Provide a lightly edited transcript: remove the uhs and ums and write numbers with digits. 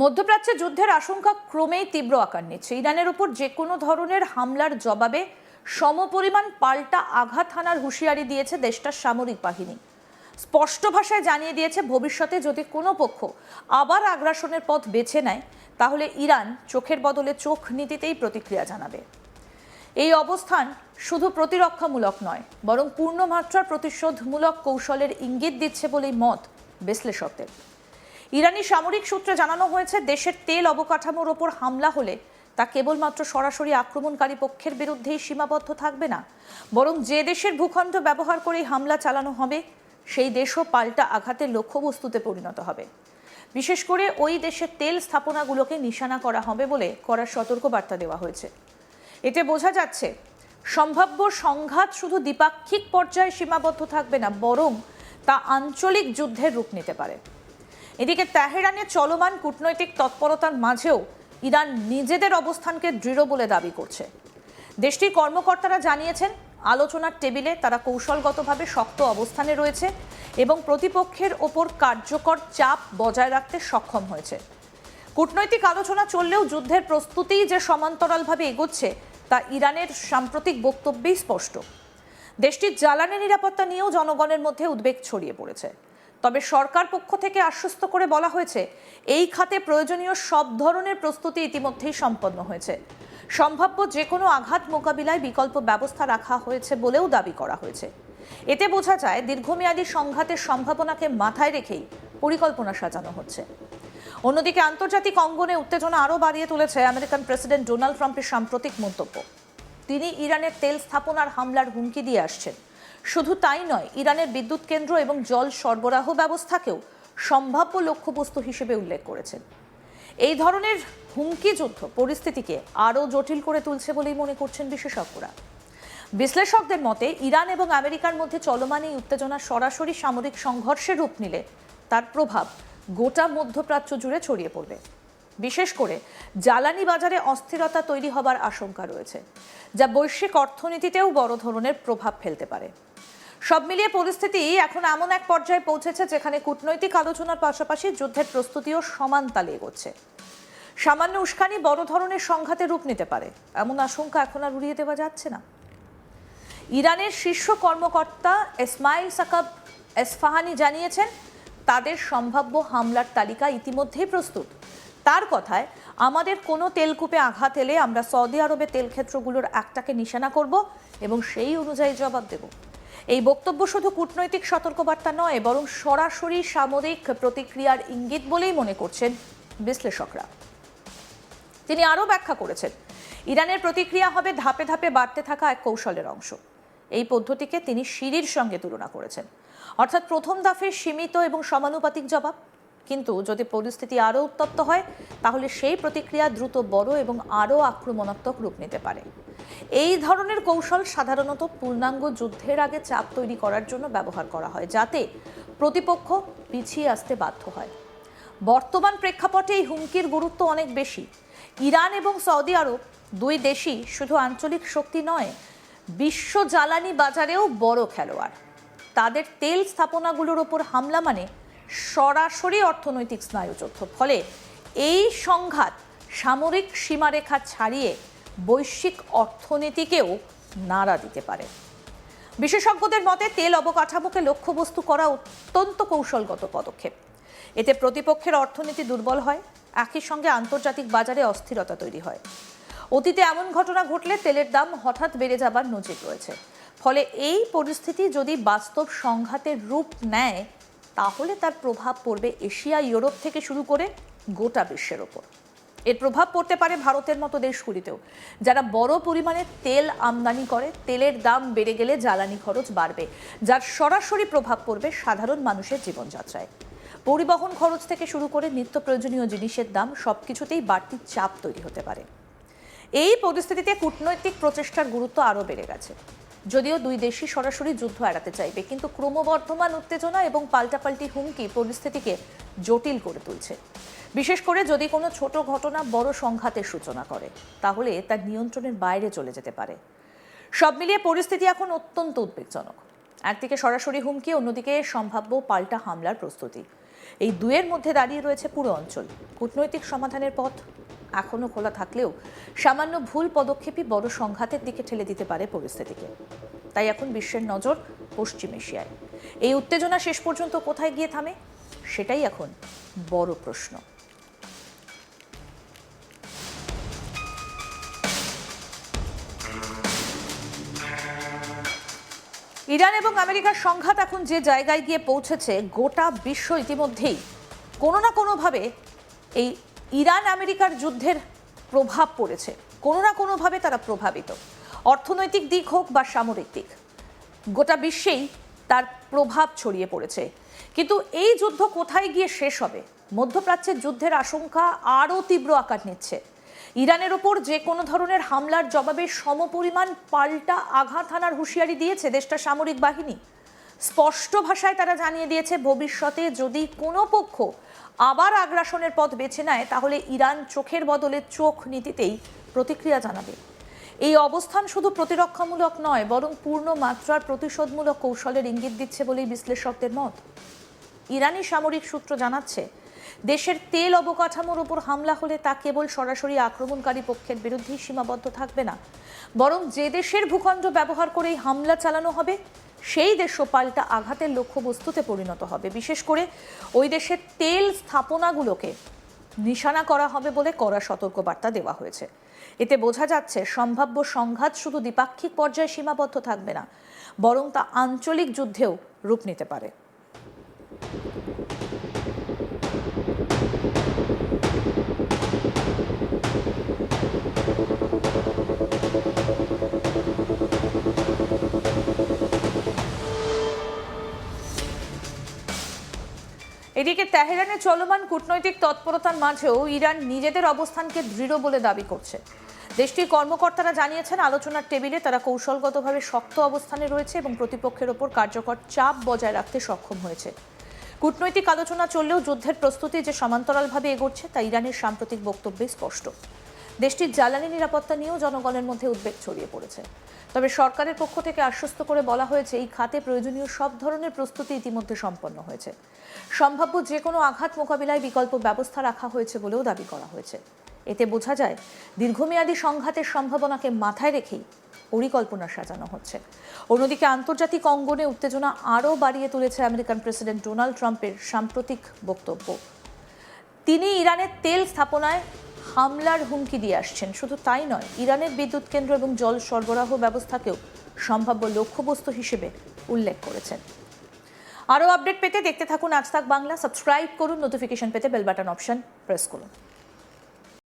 মধ্যপ্রাচ্যে যুদ্ধের আশঙ্কা ক্রমেই তীব্র আকার নিচ্ছে। ইরানের উপর যে কোনো ধরনের হামলার জবাবে সমপরিমাণ পাল্টা আঘাত হানার হুঁশিয়ারি দিয়েছে দেশটার সামরিক বাহিনী। স্পষ্ট ভাষায় জানিয়ে দিয়েছে, ভবিষ্যতে যদি কোনো পক্ষ আবার আগ্রাসনের পথ বেছে নেয়, তাহলে ইরান চোখের বদলে চোখ নীতিতেই প্রতিক্রিয়া জানাবে। এই অবস্থান শুধু প্রতিরক্ষামূলক নয়, বরং পূর্ণমাত্রার প্রতিশোধমূলক কৌশলের ইঙ্গিত দিচ্ছে বলেই মত বিশ্লেষকদের। ইরানি সামরিক সূত্রে জানানো হয়েছে, দেশের তেল অবকাঠামোর ওপর হামলা হলে তা কেবলমাত্র সরাসরি আক্রমণকারী পক্ষের বিরুদ্ধেই সীমাবদ্ধ থাকবে না, বরং যে দেশের ভূখণ্ড ব্যবহার করেই হামলা চালানো হবে সেই দেশও পাল্টা আঘাতের লক্ষ্যবস্তুতে পরিণত হবে। বিশেষ করে ওই দেশের তেল স্থাপনাগুলোকে নিশানা করা হবে বলে কড়া সতর্কবার্তা দেওয়া হয়েছে। এতে বোঝা যাচ্ছে, সম্ভাব্য সংঘাত শুধু দ্বিপাক্ষিক পর্যায়ে সীমাবদ্ধ থাকবে না, বরং তা আঞ্চলিক যুদ্ধের রূপ নিতে পারে। এদিকে তেহরানে চলমান কূটনৈতিক তৎপরতার মাঝেও ইরান নিজেদের অবস্থানকে দৃঢ় বলে দাবি করছে। দেশটির কর্মকর্তারা জানিয়েছেন, আলোচনার টেবিলে তারা কৌশলগতভাবে শক্ত অবস্থানে রয়েছে এবং প্রতিপক্ষের ওপর কার্যকর চাপ বজায় রাখতে সক্ষম হয়েছে। কূটনৈতিক আলোচনা চললেও যুদ্ধের প্রস্তুতিই যে সমান্তরালভাবে এগোচ্ছে তা ইরানের সাম্প্রতিক বক্তব্যেই স্পষ্ট। দেশটির জ্বালানি নিরাপত্তা নিয়েও জনগণের মধ্যে উদ্বেগ ছড়িয়ে পড়েছে। তবে সরকার পক্ষ থেকে আশ্বস্ত করে বলা হয়েছে, এই খাতে প্রয়োজনীয় সব ধরনের প্রস্তুতি ইতিমধ্যেই সম্পন্ন হয়েছে। সম্ভাব্য যে কোনো আঘাত মোকাবিলায় বিকল্প ব্যবস্থা রাখা হয়েছে বলেও দাবি করা হয়েছে। এতে বোঝা যায়, দীর্ঘমেয়াদী সংঘাতের সম্ভাবনাকে মাথায় রেখেই পরিকল্পনা সাজানো হচ্ছে। অন্যদিকে আন্তর্জাতিক অঙ্গনে উত্তেজনা আরও বাড়িয়ে তুলেছে আমেরিকান প্রেসিডেন্ট ডোনাল্ড ট্রাম্পের সাম্প্রতিক মন্তব্য। তিনি ইরানের তেল স্থাপনার হামলার হুমকি দিয়ে আসছেন। শুধু তাই নয়, ইরানের বিদ্যুৎ কেন্দ্র এবং জল সরবরাহ ব্যবস্থাকেও সম্ভাব্য লক্ষ্যবস্তু হিসেবে উল্লেখ করেছেন। এই ধরনের হুমকি যুদ্ধ পরিস্থিতিকে আরও জটিল করে তুলছে বলেই মনে করছেন বিশেষজ্ঞরা। বিশ্লেষকদের মতে, ইরান এবং আমেরিকার মধ্যে চলমান এই উত্তেজনা সরাসরি সামরিক সংঘর্ষের রূপ নিলে তার প্রভাব গোটা মধ্যপ্রাচ্য জুড়ে ছড়িয়ে পড়বে। বিশেষ করে জ্বালানি বাজারে অস্থিরতা তৈরি হবার আশঙ্কা রয়েছে, যা বৈশ্বিক অর্থনীতিতেও বড় ধরনের প্রভাব ফেলতে পারে। সব মিলিয়ে পরিস্থিতি এখন এমন এক পর্যায়ে পৌঁছেছে, যেখানে কূটনৈতিক আলোচনার পাশাপাশি যুদ্ধের প্রস্তুতিও সমান তালে এগোচ্ছে। সামান্য উস্কানি বড় ধরনের সংঘাতে রূপ নিতে পারে, এমন আশঙ্কা এখন আর উড়িয়ে দেওয়া যাচ্ছে না। ইরানের শীর্ষ কর্মকর্তা ইসমাইল সাকাব এসফাহানি জানিয়েছেন, তাদের সম্ভাব্য হামলার তালিকা ইতিমধ্যেই প্রস্তুত। তার কথায়, আমাদের কোনো তেলকূপে আঘাত এলে আমরা সৌদি আরবের তেল ক্ষেত্রগুলোর একটাকে নিশানা করব এবং সেই অনুযায়ী জবাব দেব। এই বক্তব্য শুধু কূটনৈতিক সতর্কবার্তা নয়, বরং সরাসরি সামরিক প্রতিক্রিয়ার ইঙ্গিত বলেই মনে করছেন বিশ্লেষকরা। তিনি আরও ব্যাখ্যা করেছেন, ইরানের প্রতিক্রিয়া হবে ধাপে ধাপে বাড়তে থাকা এক কৌশলের অংশ। এই পদ্ধতিকে তিনি সিঁড়ির সঙ্গে তুলনা করেছেন, অর্থাৎ প্রথম দফায় সীমিত এবং সমানুপাতিক জবাব। কিন্তু যদি পরিস্থিতি আরও উত্তপ্ত হয়, তাহলে সেই প্রতিক্রিয়া দ্রুত বড় এবং আরও আক্রমণাত্মক রূপ নিতে পারে। এই ধরনের কৌশল সাধারণত পূর্ণাঙ্গ যুদ্ধের আগে চাপ তৈরি করার জন্য ব্যবহার করা হয়, যাতে প্রতিপক্ষ পিছিয়ে আসতে বাধ্য হয়। বর্তমান প্রেক্ষাপটে এই হুমকির গুরুত্ব অনেক বেশি। ইরান এবং সৌদি আরব দুই দেশই শুধু আঞ্চলিক শক্তি নয়, বিশ্ব জ্বালানি বাজারেও বড় খেলোয়াড়। তাদের তেল স্থাপনাগুলোর ওপর হামলা মানে সরাসরি অর্থনৈতিক স্নায়ুযুদ্ধ। ফলে এই সংঘাত সামরিক সীমারেখা ছাড়িয়ে বৈশ্বিক অর্থনীতিকেও নাড়া দিতে পারে। বিশেষজ্ঞদের মতে, তেল অবকাঠামোকে লক্ষ্যবস্তু করা অত্যন্ত কৌশলগত পদক্ষেপ। এতে প্রতিপক্ষের অর্থনীতি দুর্বল হয়, একই সঙ্গে আন্তর্জাতিক বাজারে অস্থিরতা তৈরি হয়। অতীতে এমন ঘটনা ঘটলে তেলের দাম হঠাৎ বেড়ে যাবার নজির রয়েছে। ফলে এই পরিস্থিতি যদি বাস্তব সংঘাতের রূপ নেয়, তাহলে তার প্রভাব পড়বে এশিয়া, ইউরোপ থেকে শুরু করে গোটা বিশ্বের ওপর। এর প্রভাব পড়তে পারে ভারতের মতো দেশগুলিতেও, যারা বড় পরিমাণে তেল আমদানি করে। তেলের দাম বেড়ে গেলে জ্বালানি খরচ বাড়বে, যার সরাসরি প্রভাব পড়বে সাধারণ মানুষের জীবনযাত্রায়। পরিবহন খরচ থেকে শুরু করে নিত্য প্রয়োজনীয় জিনিসের দাম সবকিছুতেই বাড়তি চাপ তৈরি হতে পারে। এই পরিস্থিতিতে কূটনৈতিক প্রচেষ্টার গুরুত্ব আরও বেড়ে গেছে। যদিও দুই দেশই সরাসরি যুদ্ধ এড়াতে চাইবে, কিন্তু ক্রমবর্ধমান উত্তেজনা এবং পাল্টাপাল্টি হুমকি পরিস্থিতিকে জটিল করে তুলছে। বিশেষ করে যদি কোনো ছোট ঘটনা বড় সংঘাতের সূচনা করে, তাহলে তার নিয়ন্ত্রণের বাইরে চলে যেতে পারে। সব মিলিয়ে পরিস্থিতি এখন অত্যন্ত উদ্বেগজনক। একদিকে সরাসরি হুমকি, অন্যদিকে সম্ভাব্য পাল্টা হামলার প্রস্তুতি। এই দুয়ের মধ্যে দাঁড়িয়ে রয়েছে পুরো অঞ্চল। কূটনৈতিক সমাধানের পথ এখনও খোলা থাকলেও সামান্য ভুল পদক্ষেপই বড় সংঘাতের দিকে ঠেলে দিতে পারে পরিস্থিতিকে। তাই এখন বিশ্বের নজর পশ্চিম এশিয়ায়। এই উত্তেজনা শেষ পর্যন্ত কোথায় গিয়ে থামে, সেটাই এখন বড় প্রশ্ন। ইরান এবং আমেরিকার সংঘাত এখন যে জায়গায় গিয়ে পৌঁছেছে, গোটা বিশ্ব ইতিমধ্যেই কোনো না কোনোভাবে এই ইরান আমেরিকার যুদ্ধের প্রভাব পড়েছে, কোনো না কোনোভাবে তারা প্রভাবিত। অর্থনৈতিক দিক হোক বা সামরিক দিক, গোটা বিশ্বেই তার প্রভাব ছড়িয়ে পড়েছে। কিন্তু এই যুদ্ধ কোথায় গিয়ে শেষ হবে? মধ্যপ্রাচ্যের যুদ্ধের আশঙ্কা আরও তীব্র আকার নিচ্ছে। ইরানের ওপর যে কোনো ধরনের হামলার জবাবে সমপরিমাণ পাল্টা আঘাত হানার হুঁশিয়ারি দিয়েছে দেশটার সামরিক বাহিনী। স্পষ্ট ভাষায় তারা জানিয়ে দিয়েছে, ভবিষ্যতে যদি কোনো পক্ষ আবার আগ্রাসনের পথ বেছে নেয়, তাহলে ইরান চোখের বদলে চোখ নীতিতেই প্রতিক্রিয়া জানাবে। এই অবস্থান শুধু প্রতিরক্ষামূলক নয়, বরং পূর্ণ মাত্রার প্রতিশোধমূলক কৌশলের ইঙ্গিত দিচ্ছে বলেই বিশ্লেষকদের মত। ইরানি সামরিক সূত্র জানাচ্ছে, দেশের তেল অবকাঠামোর উপর হামলা হলে তা কেবল সরাসরি আক্রমণকারী পক্ষের বিরুদ্ধেই সীমাবদ্ধ থাকবে না, বরং যে দেশের ভূখণ্ড ব্যবহার করেই হামলা চালানো হবে, সেই দেশও পাল্টা আঘাতের লক্ষ্যবস্তুতে পরিণত হবে। বিশেষ করে ওই দেশের তেল স্থাপনাগুলোকে নিশানা করা হবে বলে কড়া সতর্কবার্তা দেওয়া হয়েছে। এতে বোঝা যাচ্ছে, সম্ভাব্য সংঘাত শুধু দ্বিপাক্ষিক পর্যায়ে সীমাবদ্ধ থাকবে না, বরং তা আঞ্চলিক যুদ্ধেও রূপ নিতে পারে। এদিকে তেহরানে চলমান কূটনৈতিক তৎপরতার মাঝেও ইরান নিজেদের অবস্থানকে দৃঢ় বলে দাবি করছে। দেশটির কর্মকর্তারা জানিয়েছেন, আলোচনার টেবিলে তারা কৌশলগতভাবে শক্ত অবস্থানে রয়েছে এবং প্রতিপক্ষের ওপর কার্যকর চাপ বজায় রাখতে সক্ষম হয়েছে। কূটনৈতিক আলোচনা চললেও যুদ্ধের প্রস্তুতি যে সমান্তরালভাবে এগোচ্ছে, তা ইরানের সাম্প্রতিক বক্তব্যে স্পষ্ট। দেশটির জ্বালানি নিরাপত্তা নিয়েও জনগণের মধ্যে উদ্বেগ ছড়িয়ে পড়েছে। তবে সরকারের পক্ষ থেকে আশ্বস্ত করে বলা হয়েছে, এই খাতে প্রয়োজনীয় সব ধরনের প্রস্তুতি ইতিমধ্যে সম্পন্ন হয়েছে। সম্ভাব্য যে কোনো আঘাত মোকাবিলায় বিকল্প ব্যবস্থা রাখা হয়েছে বলেও দাবি করা হয়েছে। এতে বোঝা যায়, দীর্ঘমেয়াদী সংঘাতের সম্ভাবনাকে মাথায় রেখেই পরিকল্পনা সাজানো হচ্ছে। অন্যদিকে আন্তর্জাতিক অঙ্গনে উত্তেজনা আরও বাড়িয়ে তুলেছে আমেরিকান প্রেসিডেন্ট ডোনাল্ড ট্রাম্পের সাম্প্রতিক বক্তব্য। তিনি ইরানের তেল স্থাপনায় হামলার হুমকি দিয়ে আসছেন। শুধু তাই নয়, ইরানের বিদ্যুৎ কেন্দ্র এবং জল সরবরাহ ব্যবস্থাকেও সম্ভাব্য লক্ষ্যবস্তু হিসেবে উল্লেখ করেছেন। আরও আপডেট পেতে দেখতে থাকুন আজ তাক বাংলা। সাবস্ক্রাইব করুন, নোটিফিকেশন পেতে বেল বাটন অপশন প্রেস করুন।